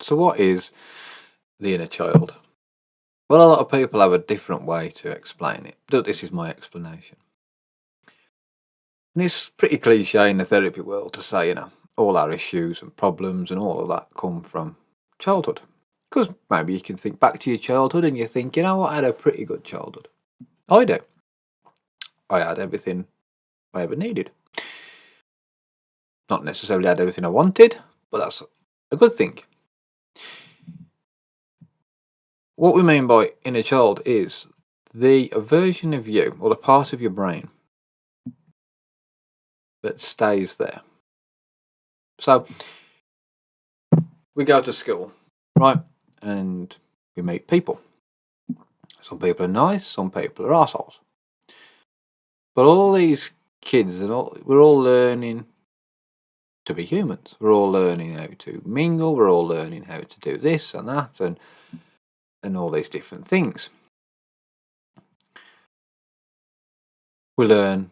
So, what is the inner child? Well, a lot of people have a different way to explain it, but this is my explanation. And it's pretty cliche in the therapy world to say, all our issues and problems and all of that come from childhood. Because maybe you can think back to your childhood and you think, what, I had a pretty good childhood. I do. I had everything I ever needed. Not necessarily had everything I wanted, but that's a good thing. What we mean by inner child is the version of you, or the part of your brain, that stays there. So, we go to school, right? And we meet people. Some people are nice, some people are assholes. But all these kids, we're all learning to be humans. We're all learning how to mingle. We're all learning how to do this and that and all these different things. We learn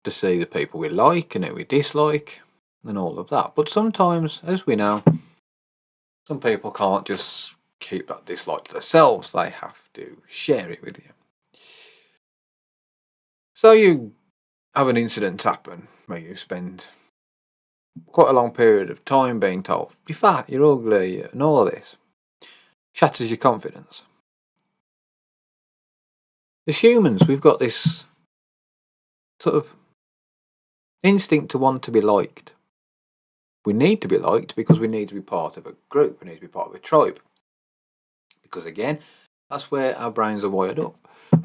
to see the people we like and who we dislike and all of that. But sometimes, as we know, some people can't just keep that dislike to themselves. They have to share it with you. So you have an incident happen where you spend quite a long period of time being told, you're fat, you're ugly, and all of this. Shatters your confidence. As humans, we've got this sort of instinct to want to be liked. We need to be liked because we need to be part of a group, we need to be part of a tribe. Because again, that's where our brains are wired up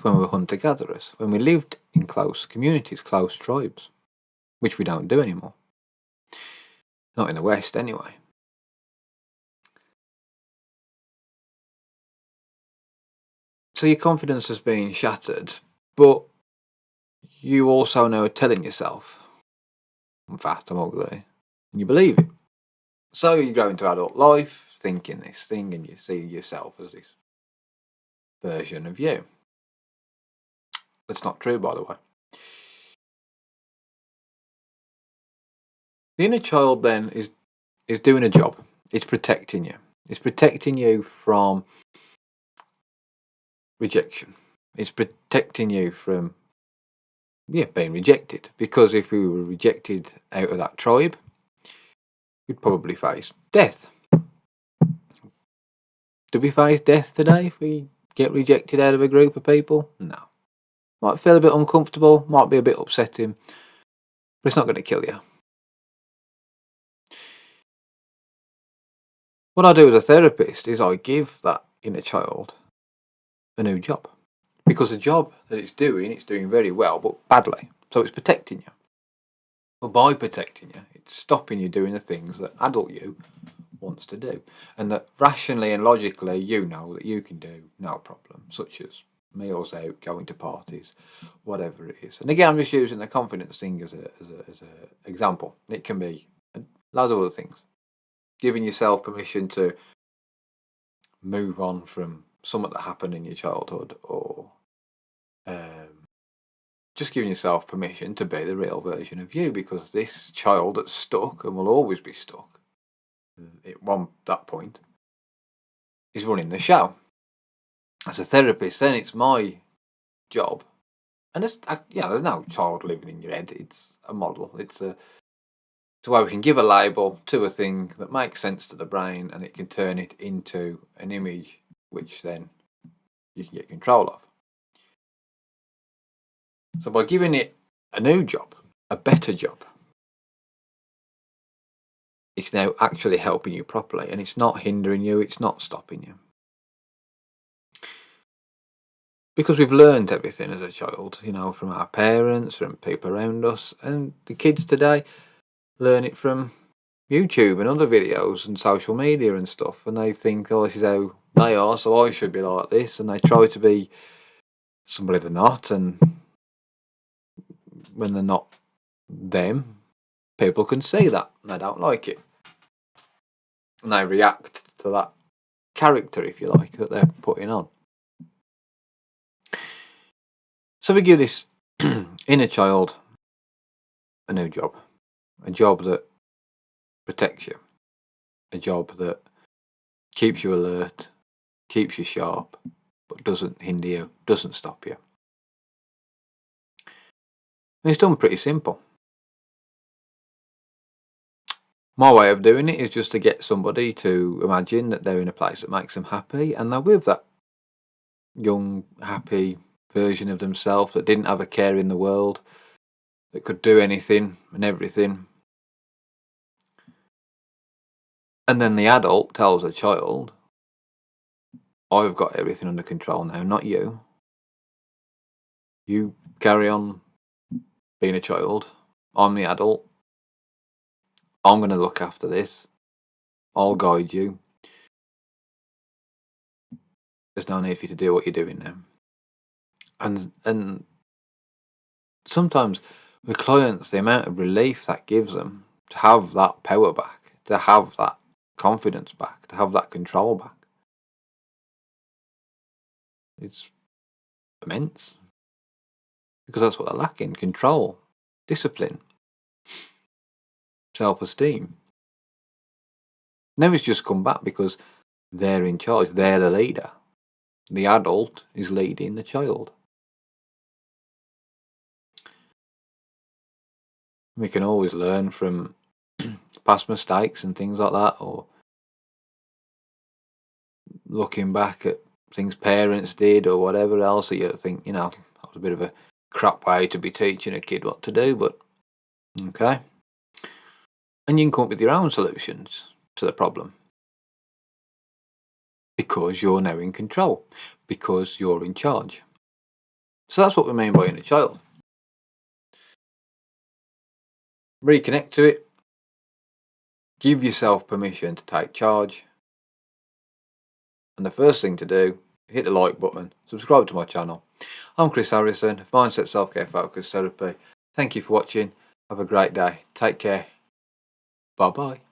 when we were hunter-gatherers, when we lived in close communities, close tribes, which we don't do anymore. Not in the West, anyway. So your confidence has been shattered, but you also know telling yourself, I'm fat, I'm ugly, and you believe it. So you go into adult life thinking this thing and you see yourself as this version of you. That's not true, by the way. The inner child then is doing a job. It's protecting you. It's protecting you from rejection. It's protecting you from being rejected. Because if we were rejected out of that tribe, we'd probably face death. Do we face death today if we get rejected out of a group of people? No. Might feel a bit uncomfortable, might be a bit upsetting, but it's not going to kill you. What I do as a therapist is I give that inner child a new job. Because the job that it's doing very well, but badly. So it's protecting you. But by protecting you, it's stopping you doing the things that adult you wants to do. And that rationally and logically you know that you can do no problem, such as meals out, going to parties, whatever it is. And again, I'm just using the confidence thing as a example. It can be loads of other things. Giving yourself permission to move on from something that happened in your childhood, or just giving yourself permission to be the real version of you, because this child that's stuck and will always be stuck at that point is running the show. As a therapist, then it's my job, and there's no child living in your head. It's a model. It's a way we can give a label to a thing that makes sense to the brain, and it can turn it into an image which then you can get control of. So by giving it a new job, a better job, it's now actually helping you properly, and it's not hindering you, it's not stopping you. Because we've learned everything as a child, from our parents, from people around us, and the kids today learn it from YouTube and other videos and social media and stuff, and they think, this is how they are, so I should be like this, and they try to be somebody they're not, and when they're not them, people can see that, and they don't like it. And they react to that character, if you like, that they're putting on. So we give this inner child a new job. A job that protects you. A job that keeps you alert, keeps you sharp, but doesn't hinder you, doesn't stop you. And it's done pretty simple. My way of doing it is just to get somebody to imagine that they're in a place that makes them happy, and they're with that young, happy version of themselves that didn't have a care in the world, that could do anything and everything. And then the adult tells a child, I've got everything under control now, not you. You carry on being a child. I'm the adult. I'm going to look after this. I'll guide you. There's no need for you to do what you're doing now. And sometimes with clients, the amount of relief that gives them to have that power back, to have that confidence back, to have that control back, it's immense. Because that's what they're lacking: control, discipline, self-esteem. Now it's just come back because they're in charge, they're the leader. The adult is leading the child. We can always learn from past mistakes and things like that, or looking back at things parents did or whatever else that you think, that was a bit of a crap way to be teaching a kid what to do, but okay. And you can come up with your own solutions to the problem. Because you're now in control. Because you're in charge. So that's what we mean by inner child. Reconnect to it. Give yourself permission to take charge. And the first thing to do, hit the like button, subscribe to my channel. I'm Chris Harrison, Mindset Self-Care Focus Therapy. Thank you for watching. Have a great day. Take care. Bye bye.